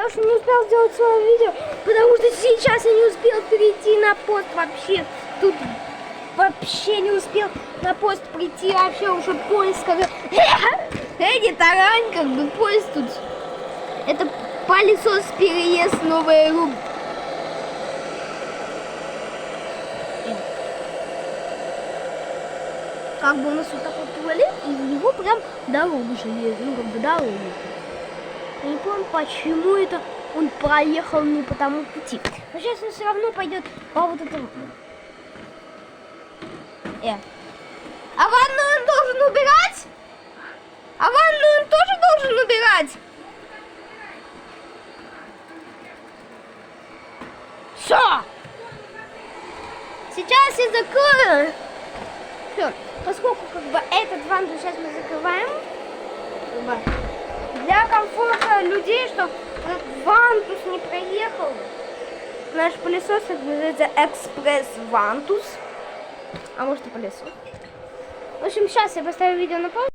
Я уже не успел сделать свое видео, потому что сейчас я не успел перейти на пост вообще. Тут вообще не успел на пост прийти, вообще уже поезд как бы... не тарань, как бы поезд тут. Это пылесос переезд, новая рубрика. Как бы у нас вот такой туалет, и в него прям дорога железная, ну как бы дорога. Я не помню, почему это он проехал не по тому пути. Но сейчас он все равно пойдет по вот этому. А ванну он должен убирать? А ванну он тоже должен убирать? Все! Сейчас я закрою. Все. Поскольку как бы этот ванну сейчас мы закрываем. Для комфорта людей, чтобы вантус не проехал. Наш пылесос называется экспресс-вантус. А может и пылесос. В общем, сейчас я поставлю видео на паузу.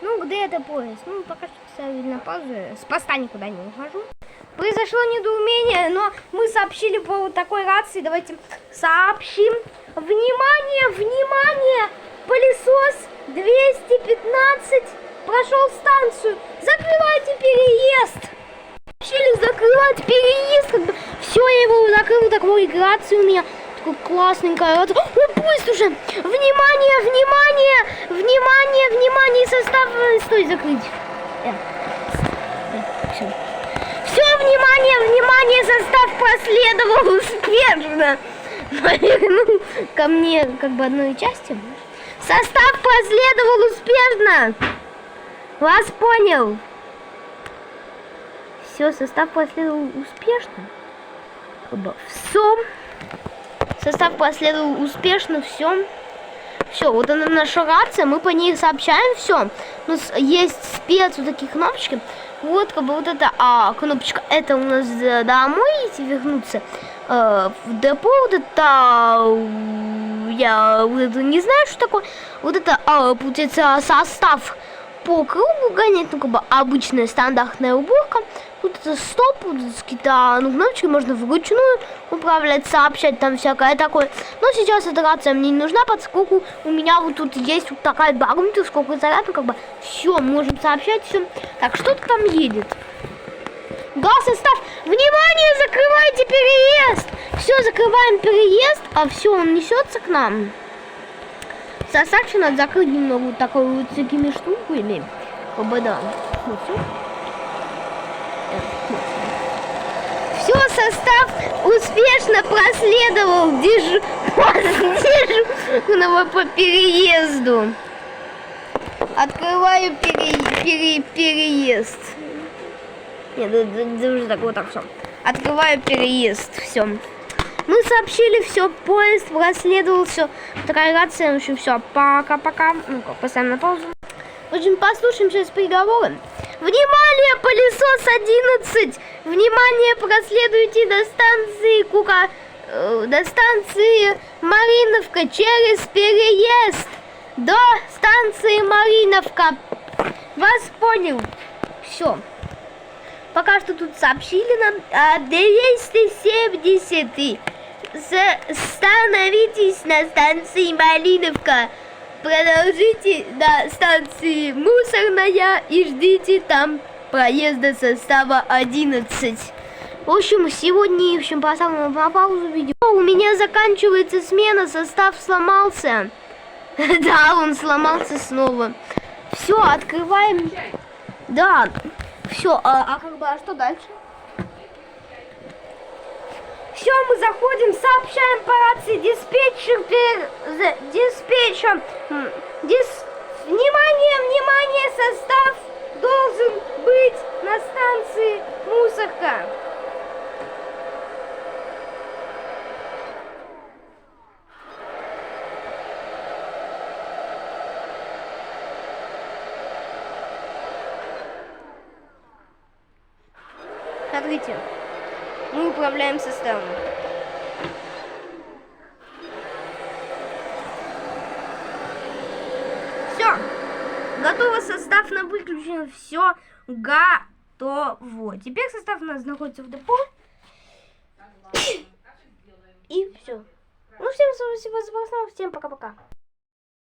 Ну, где это поезд? Ну, пока что ставлю на паузу. С поста никуда не ухожу. Произошло недоумение, но мы сообщили по вот такой рации. Давайте сообщим. Внимание, внимание! Пылесос 215 прошел станцию. Закрывайте переезд. Сообщили закрывать переезд. Как бы все, я его закрыл. Такой рации у меня. Такой классненькая. О, поезд уже. Внимание, внимание, внимание, внимание. Состав. Стой, закрыть. Все. Все, внимание, внимание. Состав последовал успешно. Повернул ко мне как бы одной части. Состав последовал успешно. Вас понял. Все, состав последовал успешно. Все. Состав последовал успешно, все. Все, вот она наша рация, мы по ней сообщаем все. У нас есть спец, вот такие кнопочки. Вот как бы вот эта кнопочка, это у нас домой идти вернуться. В депо вот это, я не знаю, что такое. Вот это, получается, состав по кругу гонять, ну как бы обычная стандартная уборка. Тут это стоп, тут какие-то кнопочки, можно вручную управлять, сообщать, там всякое такое. Но сейчас эта рация мне не нужна, поскольку у меня вот тут есть вот такая барумка, сколько зарядка, как бы все, можем сообщать, все. Так, что-то там едет. Да, состав, внимание, закрывайте переезд. Все, закрываем переезд, а все, он несется к нам. Состав еще надо закрыть немного вот такой вот с такими штуками. Да. Вот все. Все, состав успешно проследовал по переезду. Открываю переезд. Нет, уже так, вот так все. Открываю переезд, все. Мы сообщили, все, поезд проследовал, все. Такая рация, в общем, все. Пока-пока. Ну-ка, поставим на паузу. В общем, послушаем сейчас переговоры. Внимание, пылесос 11! Внимание, проследуйте до станции Мариновка через переезд. До станции Мариновка. Вас понял. Все. Пока что тут сообщили нам 270. Становитесь на станции Малиновка. Продолжите до станции Мусорная и ждите там проезда состава 11. В общем, сегодня, поставлю на паузу видео. У меня заканчивается смена, состав сломался. Да, он сломался снова. Все, открываем. Да, все, а что дальше? Все, мы заходим, сообщаем по рации диспетчер. Внимание, внимание, состав должен быть на станции Мусорка. Смотрите. Мы управляем составом. Все. Готово, состав на выключено, все готово. Теперь состав у нас находится в депо. И все. Ну, всем спасибо за просмотр, всем пока-пока.